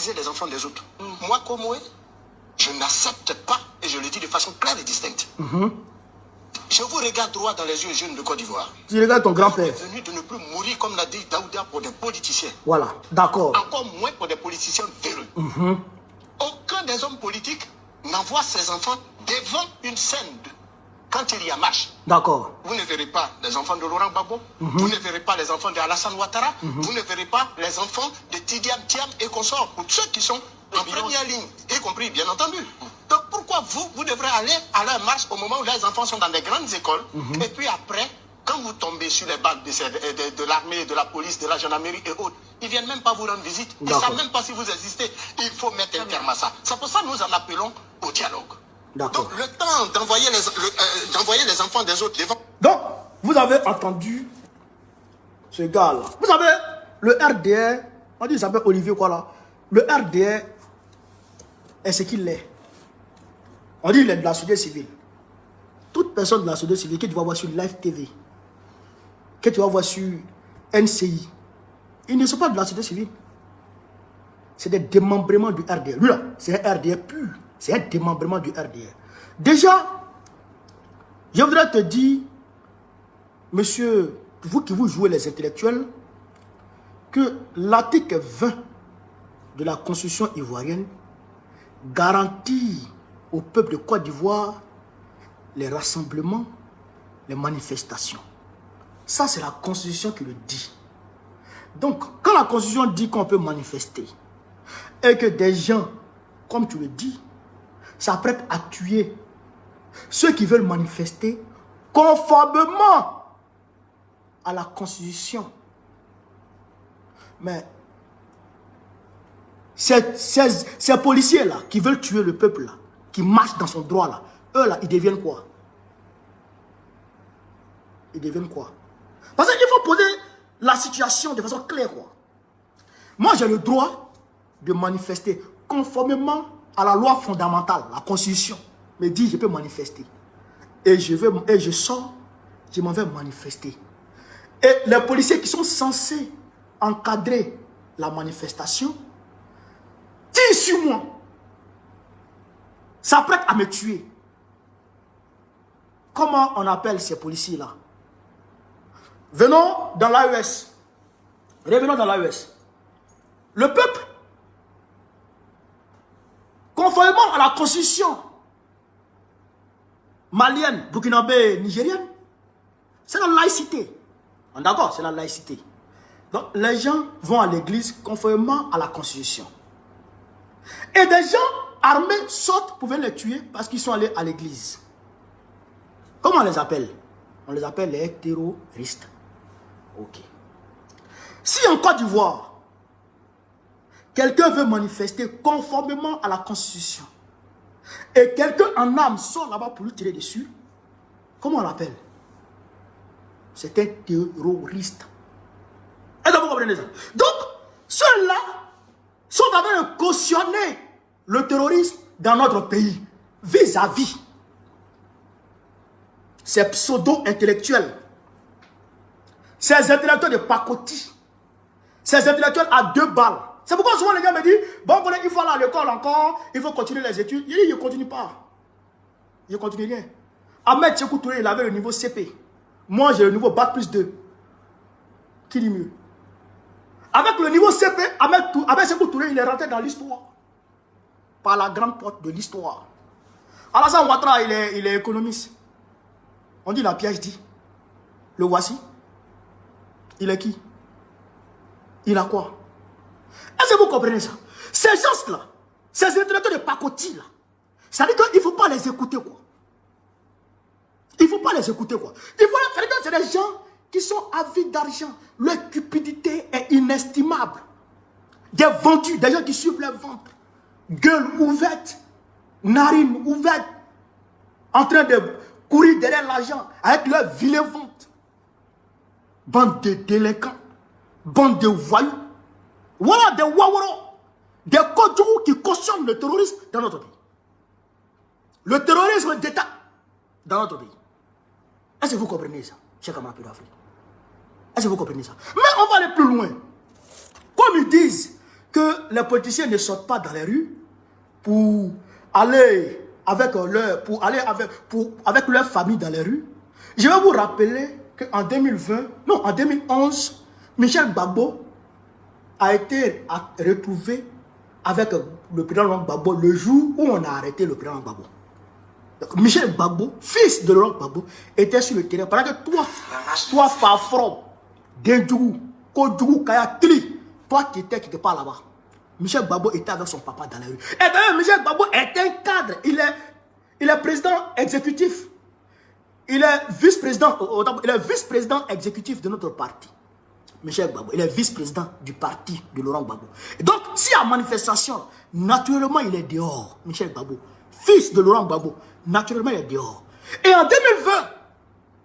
stigmatiser les enfants des autres. Moi, Komoé, je n'accepte pas, et je le dis de façon claire et distincte. Je vous regarde droit dans les yeux, jeunes de Côte d'Ivoire. Tu regardes ton grand-père. Vous êtes venu de ne plus mourir, comme l'a dit Daouda, pour des politiciens. Voilà, d'accord. Encore moins pour des politiciens véreux. Aucun des hommes politiques n'envoie ses enfants devant une scène quand il y a marche. D'accord. Vous ne verrez pas les enfants de Laurent Gbagbo, vous ne verrez pas les enfants de Alassane Ouattara, vous ne verrez pas les enfants de Tidiane Thiam et consorts, pour ceux qui sont en première ligne, y compris, bien entendu. Donc pourquoi vous devrez aller à leur marche au moment où les enfants sont dans des grandes écoles, et puis après, quand vous tombez sur les bacs de l'armée, de la police, de la gendarmerie et autres, ils ne viennent même pas vous rendre visite. Ils ne savent même pas si vous existez. Il faut mettre un terme à ça. C'est pour ça que nous en appelons au dialogue. Donc le temps d'envoyer les enfants des autres devant... Donc, vous avez entendu ce gars-là. Vous savez, le RDR, on dit qu'il s'appelle Olivier quoi là. Le RDR est ce qu'il est. On dit qu'il est de la société civile. Toute personne de la société civile que tu vas voir sur Live TV, que tu vas voir sur NCI, ils ne sont pas de la société civile. C'est des démembrements du RDR. Lui là, c'est un RDR pur. C'est un démembrement du RDR. Déjà, je voudrais te dire, monsieur, vous qui vous jouez les intellectuels, que l'article 20 de la Constitution ivoirienne garantit au peuple de Côte d'Ivoire les rassemblements, les manifestations. Ça, c'est la Constitution qui le dit. Donc, quand la Constitution dit qu'on peut manifester, et que des gens, comme tu le dis, s'apprêtent à tuer ceux qui veulent manifester conformément à la Constitution. Mais ces policiers-là qui veulent tuer le peuple-là, qui marchent dans son droit-là, eux-là, ils deviennent quoi? Ils deviennent quoi? Parce qu'il faut poser la situation de façon claire, quoi. Moi, j'ai le droit de manifester conformément à la loi fondamentale, la Constitution me dit je peux manifester. Et je sors, je m'en vais manifester. Et les policiers qui sont censés encadrer la manifestation tirent sur moi, s'apprêtent à me tuer. Comment on appelle ces policiers-là? Venons dans l'AES. Revenons dans l'AES. Le peuple, conformément à la constitution malienne, burkinabé, nigérienne, c'est la laïcité. D'accord, c'est la laïcité. Donc les gens vont à l'église conformément à la constitution. Et des gens armés sortent pour venir les tuer parce qu'ils sont allés à l'église. Comment on les appelle? On les appelle les terroristes. Ok. Si en Côte d'Ivoire, quelqu'un veut manifester conformément à la Constitution et quelqu'un en armes sort là-bas pour lui tirer dessus, comment on l'appelle? C'est un terroriste. Est-ce que vous comprenez ça? Donc, ceux-là sont en train de cautionner le terrorisme dans notre pays vis-à-vis ces pseudo-intellectuels, ces intellectuels de pacotille, ces intellectuels à 2 balles. C'est pourquoi souvent les gars me disent, bon, il faut aller à l'école encore, il faut continuer les études. Il dit, je ne continue pas. Je ne continue rien. Ahmed Sékou Touré, il avait le niveau CP. Moi, j'ai le niveau Bac plus 2. Qui dit mieux? Avec le niveau CP, Ahmed Sékou Touré, il est rentré dans l'histoire. Par la grande porte de l'histoire. Alassane Ouattara, il est économiste. On dit la PhD. Le voici. Il est qui? Il a quoi? Est-ce que vous comprenez ça? Ces gens-là, ces intellectuels de pacotille là, ça veut dire qu'il ne faut pas les écouter, quoi. Il ne faut pas les écouter, quoi. C'est des gens qui sont avides d'argent. Leur cupidité est inestimable. Des vendus, des gens qui suivent leur ventre. Gueule ouverte, narine ouverte, en train de courir derrière l'argent avec leur vilain ventre. Bande de délinquants, bande de voyous. Voilà des waworo, des kodjougou qui cautionnent le terrorisme dans notre pays. Le terrorisme d'État dans notre pays. Est-ce que vous comprenez ça, chers camarades d'Afrique? Est-ce que vous comprenez ça? Mais on va aller plus loin. Comme ils disent que les politiciens ne sortent pas dans les rues pour aller avec leur famille dans les rues. Je vais vous rappeler qu'en 2020, non, en 2011, Michel Gbagbo a été retrouvé avec le président Laurent Gbagbo le jour où on a arrêté le président Gbagbo. Donc, Michel Gbagbo, fils de Laurent Gbagbo, était sur le terrain. Pendant que toi Fafron, Dendjougou, Kodjougou, Kayatli, toi qui étais quelque part là-bas, Michel Gbagbo était avec son papa dans la rue. Et d'ailleurs, Michel Gbagbo est un cadre. Il est président exécutif. Il est vice-président exécutif de notre parti. Michel Gbagbo, il est vice-président du parti de Laurent Gbagbo. Et donc, si à manifestation, naturellement, il est dehors. Michel Gbagbo, fils de Laurent Gbagbo, naturellement, il est dehors. Et en 2020,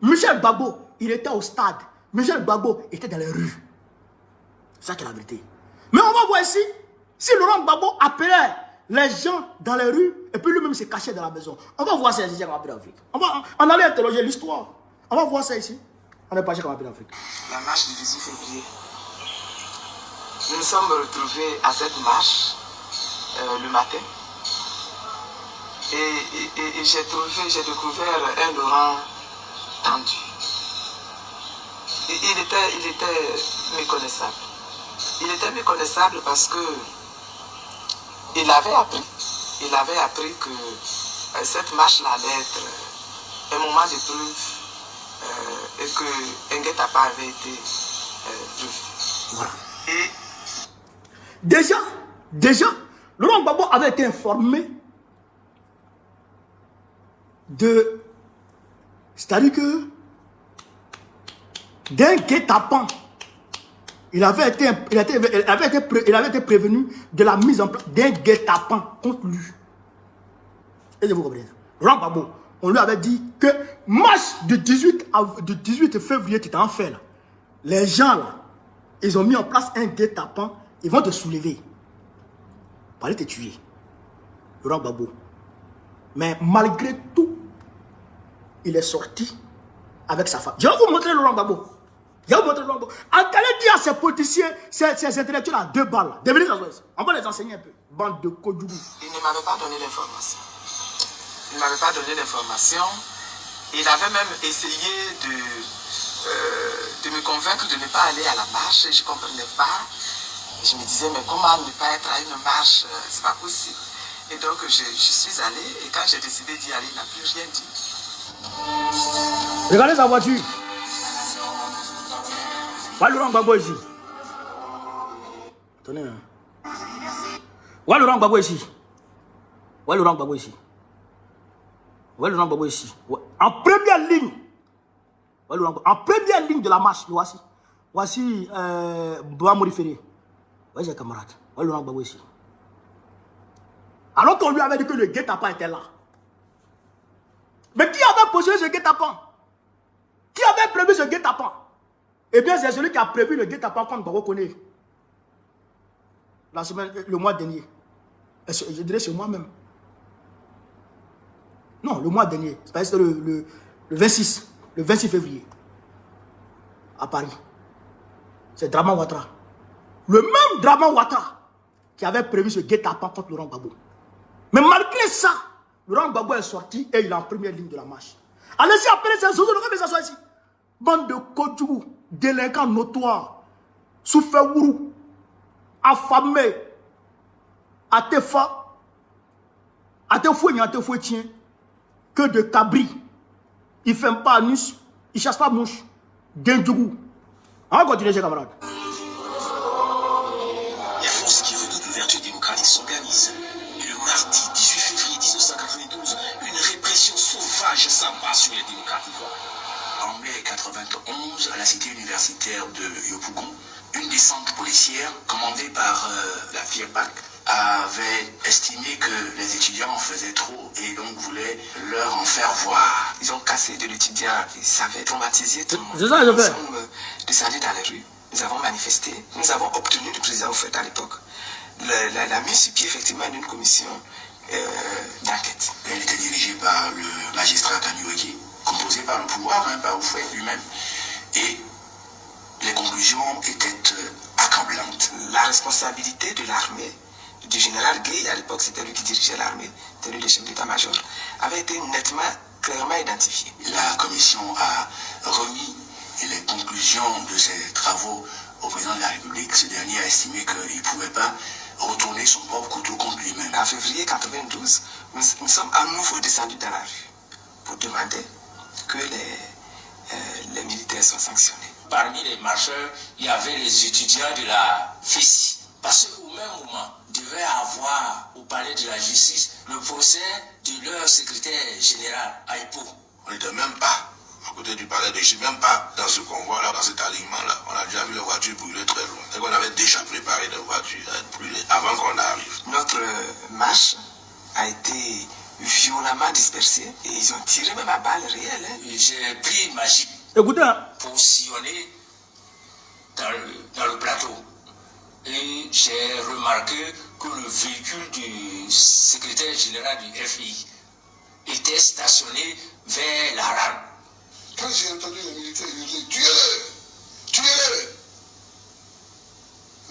Michel Gbagbo, il était au stade. Michel Gbagbo était dans les rues. C'est ça qui est la vérité. Mais on va voir ici, si Laurent Gbagbo appelait les gens dans les rues, et puis lui-même se cachait dans la maison. On va voir ça ici en Afrique. On va aller interroger l'histoire. On va voir ça ici. On est pas chez Afrique. La marche du 18 février. Nous nous sommes retrouvés à cette marche le matin. Et j'ai découvert un Laurent tendu. Il était méconnaissable. Il était méconnaissable parce que il avait appris que cette marche-là allait être un moment d'épreuve et que un guet-apens avait été prévu. Voilà. Et déjà, Laurent Gbagbo avait été informé de... C'est-à-dire que d'un guet-apens, il avait été prévenu de la mise en place d'un guet-apens contre lui. Et je vous comprends. Laurent Gbagbo, on lui avait dit que marche du 18 février qui était en fait là, les gens là, ils ont mis en place un guet-apens, ils vont te soulever. Pour aller te tuer. Laurent Gbagbo. Mais malgré tout, il est sorti avec sa femme. Je vais vous montrer Laurent Gbagbo. Je vais vous montrer Laurent Gbagbo. En qu'elle dit à ces politiciens, ces intellectuels à 2 balles, devenez la joie. On va les enseigner un peu. Bande de Kodjougou. Il ne m'avait pas donné l'information. Il ne m'avait pas donné l'information. Il avait même essayé de me convaincre de ne pas aller à la marche. Je ne comprenais pas. Je me disais, mais comment ne pas être à une marche? C'est pas possible. Et donc, je suis allé. Et quand j'ai décidé d'y aller, il n'a plus rien dit. Regardez sa voiture. Voilà Laurent Gbagbo ici. Attendez. Voilà Laurent Gbagbo ici. Voilà Laurent Gbagbo ici. Voilà Laurent Gbagbo ici. En première ligne. En première ligne de la marche. Voici. Voici Boamori Ferré. Voici ses camarades. Voilà Laurent Gbagbo ici. Alors qu'on lui avait dit que le guet-apens était là. Mais qui avait posé ce guet-apens? Qui avait prévu ce guet-apens? Eh bien, c'est celui qui a prévu le guet-apens qu'on doit reconnaître. La semaine, le mois dernier. Je dirais c'est moi-même. Non, le mois dernier. C'est le 26. Le 26 février. À Paris. C'est Draman Ouattara. Le même Draman Ouattara qui avait prévu ce guet-apens contre Laurent Gbagbo. Mais malgré ça, Laurent Gbagbo est sorti et il est en première ligne de la marche. Allez-y, appelez ces choses, regardez ça ici. Bande de Kodjougou, délinquants notoires, Soufewourou, affamés, Atefa, Atefoué, Atefouétien, que de cabri. Ils ne fument pas anus, ils ne chassent pas mouche. Dendjougou. On va continuer, chers camarades. Les forces qui redoutent l'ouverture démocratique s'organisent. Et le mardi 18 février 1992, une répression sauvage s'abat sur les démocrates ivoiriens. En mai 91, à la cité universitaire de Yopougon, une descente policière commandée par la FIEPAC avait estimé que les étudiants en faisaient trop et donc voulaient leur en faire voir. Ils ont cassé de l'étudiant, ça avait traumatisé tout le monde. C'est ça, je fais. Nous sommes descendus dans les rues, nous avons manifesté, nous avons obtenu du président au fait à l'époque la mise sur pied effectivement d'une commission d'enquête. Elle était dirigée par le magistrat Kanyoueki, composée par le pouvoir, par Oufouet lui-même. Et les conclusions étaient accablante. La responsabilité de l'armée, du général Gueye, à l'époque c'était lui qui dirigeait l'armée, c'était lui le chef d'état-major, avait été nettement, clairement identifiée. La commission a remis les conclusions de ses travaux au président de la République. Ce dernier a estimé qu'il ne pouvait pas retourner son propre couteau contre lui-même. En février 92, nous sommes à nouveau descendus dans la rue pour demander que les militaires soient sanctionnés. Parmi les marcheurs, il y avait les étudiants de la FESI. Parce qu'au même moment, devait avoir au palais de la justice le procès de leur secrétaire général, Aïpo. On n'était même pas à côté du palais de justice, même pas dans ce convoi-là, dans cet alignement-là. On a déjà vu les voitures brûler très loin. Et on avait déjà préparé les voitures à être brûlées avant qu'on arrive. Notre marche a été violemment dispersée et ils ont tiré même à balles réelles. J'ai pris une machine pour sillonner dans le plateau. Et j'ai remarqué que le véhicule du secrétaire général du FI était stationné vers la rame. Quand j'ai entendu les militaires hurler, tuez-les! Tuez-les!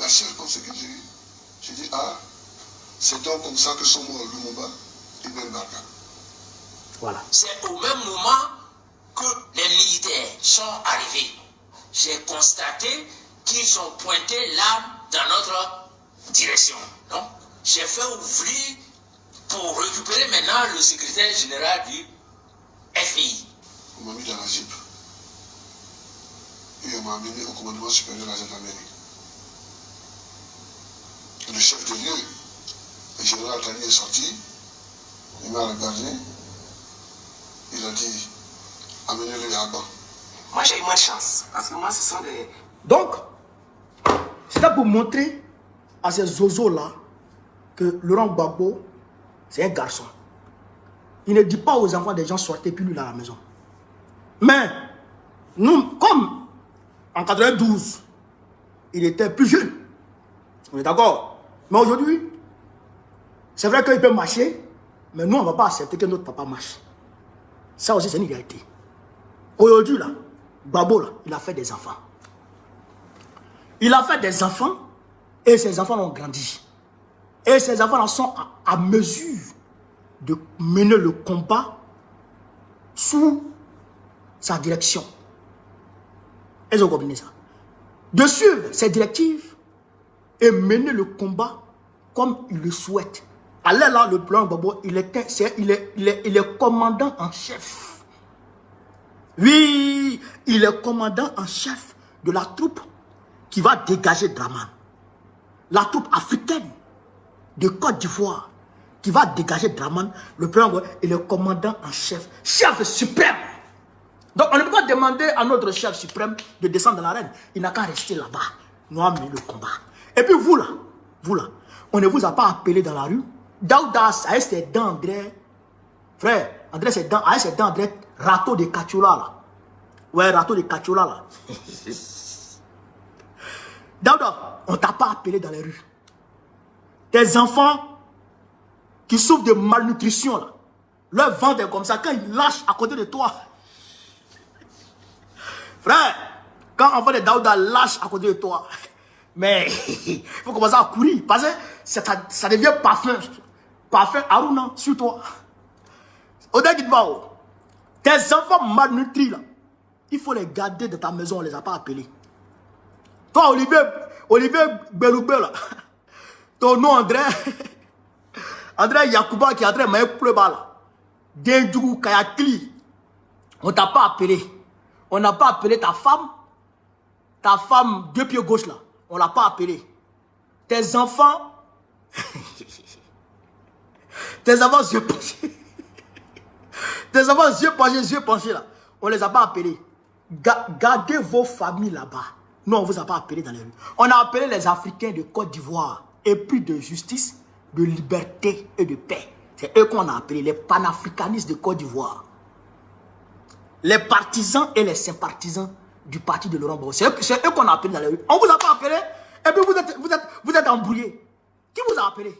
La seule pensée que j'ai dit, ah, c'est donc comme ça que sont morts Lumumba et Ben Barka. Voilà. C'est au même moment que les militaires sont arrivés. J'ai constaté qu'ils ont pointé l'arme dans notre direction. Donc, j'ai fait ouvrir pour récupérer maintenant le secrétaire général du FI. On m'a mis dans la Jeep. Et on m'a amené au commandement supérieur de la gendarmerie. Le chef de lieu, le général Tani est sorti. Il m'a regardé. Il a dit, amenez-le à bas. Moi j'ai eu moins de chance. Parce que moi ce sont des... Donc, c'est là pour montrer à ces zozos-là que Laurent Gbagbo, c'est un garçon. Il ne dit pas aux enfants des gens sortez puis lui dans la maison. Mais, nous, comme en 92, il était plus jeune. On est d'accord. Mais aujourd'hui, c'est vrai qu'il peut marcher, mais nous, on ne va pas accepter que notre papa marche. Ça aussi, c'est une réalité. Aujourd'hui, là, Gbagbo, là, il a fait des enfants. Il a fait des enfants et ces enfants ont grandi. Et ces enfants sont à mesure de mener le combat sous sa direction. Est-ce que vous comprenez ça? De suivre ses directives et mener le combat comme il le souhaite. Alors là, le plan Gbagbo, il est commandant en chef. Oui, il est commandant en chef de la troupe qui va dégager Draman. La troupe africaine de Côte d'Ivoire qui va dégager Draman. Le plan, il est commandant en chef, chef suprême. Donc on ne peut pas demander à notre chef suprême de descendre dans l'arène. Il n'a qu'à rester là-bas. Nous avons mené le combat. Et puis vous là, on ne vous a pas appelé dans la rue. Daouda, avec ses dents, André, frère, André, ses dents, avec ses dents, André, râteau de Kachola là. Ouais, râteau de Kachola là. Daouda, on ne t'a pas appelé dans les rues. Tes enfants qui souffrent de malnutrition là, leur ventre est comme ça, quand ils lâchent à côté de toi. Frère, quand enfant de Daouda lâche à côté de toi, mais il faut commencer à courir parce que ça devient parfum Aruna sur toi. Tes enfants malnutris là, il faut les garder de ta maison, on ne les a pas appelés. Toi, Olivier Beloubé là, ton nom André Yacouba qui est en train de me pleurer là, Dendjou Kayakli, on t'a pas appelé. On n'a pas appelé ta femme 2 pieds gauche là. On l'a pas appelé. Tes enfants, yeux penchés. Tes enfants yeux penchés là. On les a pas appelés. Gardez vos familles là-bas. Nous, on ne vous a pas appelé dans les rues. On a appelé les Africains de Côte d'Ivoire. Et plus de justice, de liberté et de paix. C'est eux qu'on a appelé les panafricanistes de Côte d'Ivoire. Les partisans et les sympathisants du parti de Laurent Gbagbo. C'est eux qu'on a appelé dans les rues. On ne vous a pas appelé. Et puis vous êtes embrouillés. Qui vous a appelé?